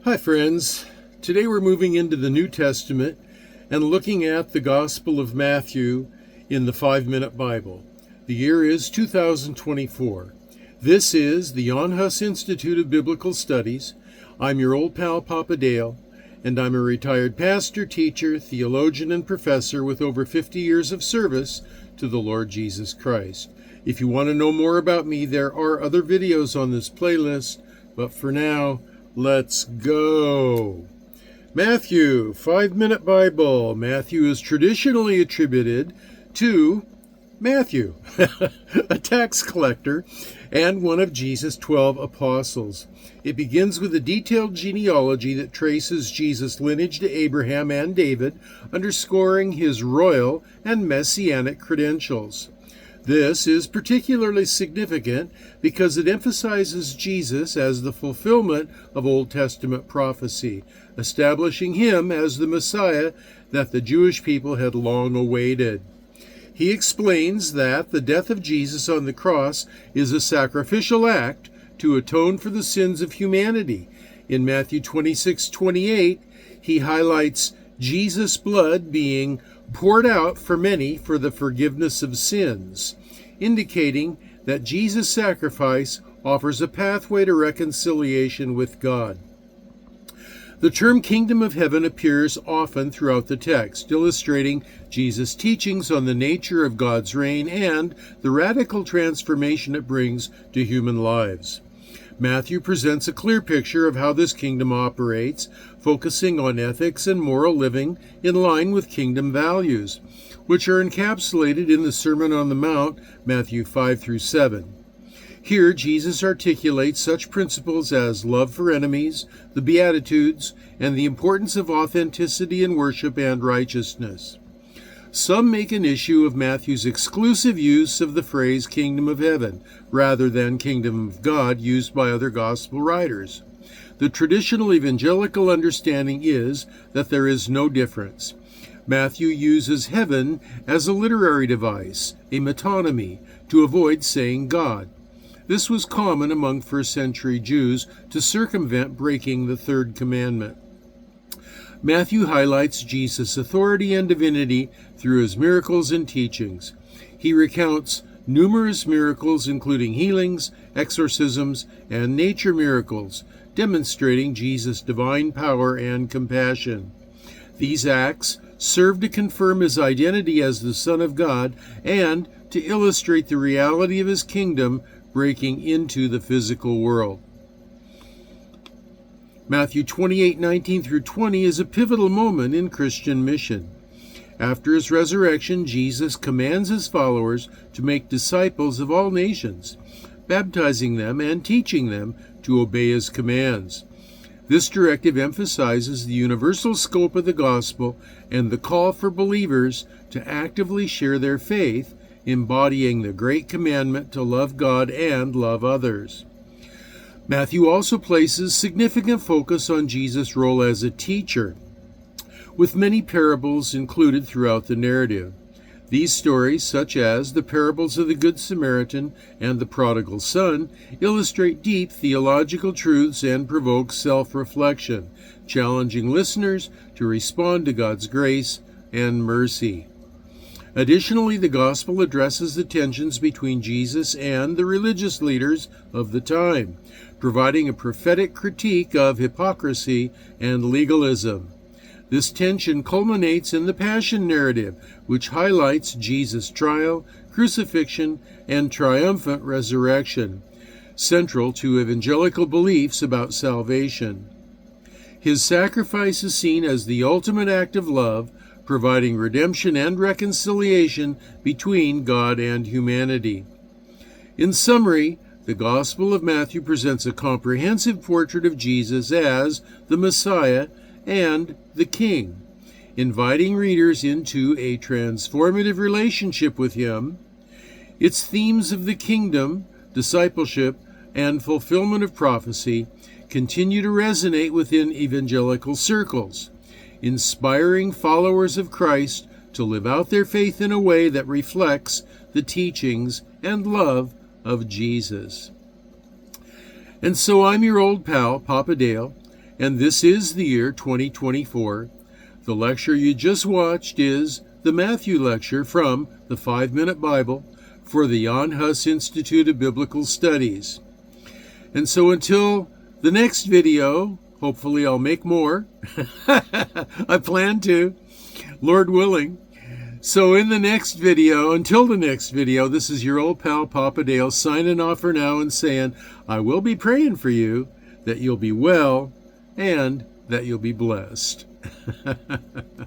Hi friends, today we're moving into the New Testament and looking at the Gospel of Matthew in the 5-Minute Bible. The year is 2024. This is the Jan Hus Institute of Biblical Studies. I'm your old pal PapaDale, and I'm a retired pastor, teacher, theologian, and professor with over 50 years of service to the Lord Jesus Christ. If you want to know more about me, there are other videos on this playlist, but for now, let's go. Matthew, 5-Minute Bible. Matthew is traditionally attributed to Matthew, a tax collector and one of Jesus' 12 apostles. It begins with a detailed genealogy that traces Jesus' lineage to Abraham and David, underscoring his royal and messianic credentials. This is particularly significant because it emphasizes Jesus as the fulfillment of Old Testament prophecy, establishing him as the Messiah that the Jewish people had long awaited. He explains that the death of Jesus on the cross is a sacrificial act to atone for the sins of humanity. In Matthew 26:28, he highlights Jesus' blood being poured out for many for the forgiveness of sins, indicating that Jesus' sacrifice offers a pathway to reconciliation with God. The term kingdom of heaven appears often throughout the text, illustrating Jesus' teachings on the nature of God's reign and the radical transformation it brings to human lives. Matthew presents a clear picture of how this kingdom operates, focusing on ethics and moral living in line with kingdom values, which are encapsulated in the Sermon on the Mount, Matthew 5-7. Here, Jesus articulates such principles as love for enemies, the Beatitudes, and the importance of authenticity in worship and righteousness. Some make an issue of Matthew's exclusive use of the phrase kingdom of heaven, rather than kingdom of God used by other gospel writers. The traditional evangelical understanding is that there is no difference. Matthew uses heaven as a literary device, a metonymy, to avoid saying God. This was common among first-century Jews to circumvent breaking the third commandment. Matthew highlights Jesus' authority and divinity through his miracles and teachings. He recounts numerous miracles, including healings, exorcisms, and nature miracles, demonstrating Jesus' divine power and compassion. These acts serve to confirm his identity as the Son of God and to illustrate the reality of his kingdom breaking into the physical world. Matthew 28:19-20 is a pivotal moment in Christian mission. After his resurrection, Jesus commands his followers to make disciples of all nations, baptizing them and teaching them to obey his commands. This directive emphasizes the universal scope of the gospel and the call for believers to actively share their faith, embodying the great commandment to love God and love others. Matthew also places significant focus on Jesus' role as a teacher, with many parables included throughout the narrative. These stories, such as the parables of the Good Samaritan and the prodigal son, illustrate deep theological truths and provoke self-reflection, challenging listeners to respond to God's grace and mercy. Additionally, the gospel addresses the tensions between Jesus and the religious leaders of the time, providing a prophetic critique of hypocrisy and legalism. This tension culminates in the Passion narrative, which highlights Jesus' trial, crucifixion, and triumphant resurrection, central to evangelical beliefs about salvation. His sacrifice is seen as the ultimate act of love, providing redemption and reconciliation between God and humanity. In summary, the Gospel of Matthew presents a comprehensive portrait of Jesus as the Messiah and the King, inviting readers into a transformative relationship with him. Its themes of the kingdom, discipleship, and fulfillment of prophecy continue to resonate within evangelical circles, inspiring followers of Christ to live out their faith in a way that reflects the teachings and love of Jesus. And so I'm your old pal, PapaDale, and this is the year 2024. The lecture you just watched is the Matthew lecture from the 5-Minute Bible for the Jan Hus Institute of Biblical Studies. And so until the next video, hopefully I'll make more. I plan to, Lord willing. So in the next video, until the next video, this is your old pal PapaDale signing off for now and saying, I will be praying for you, that you'll be well, and that you'll be blessed.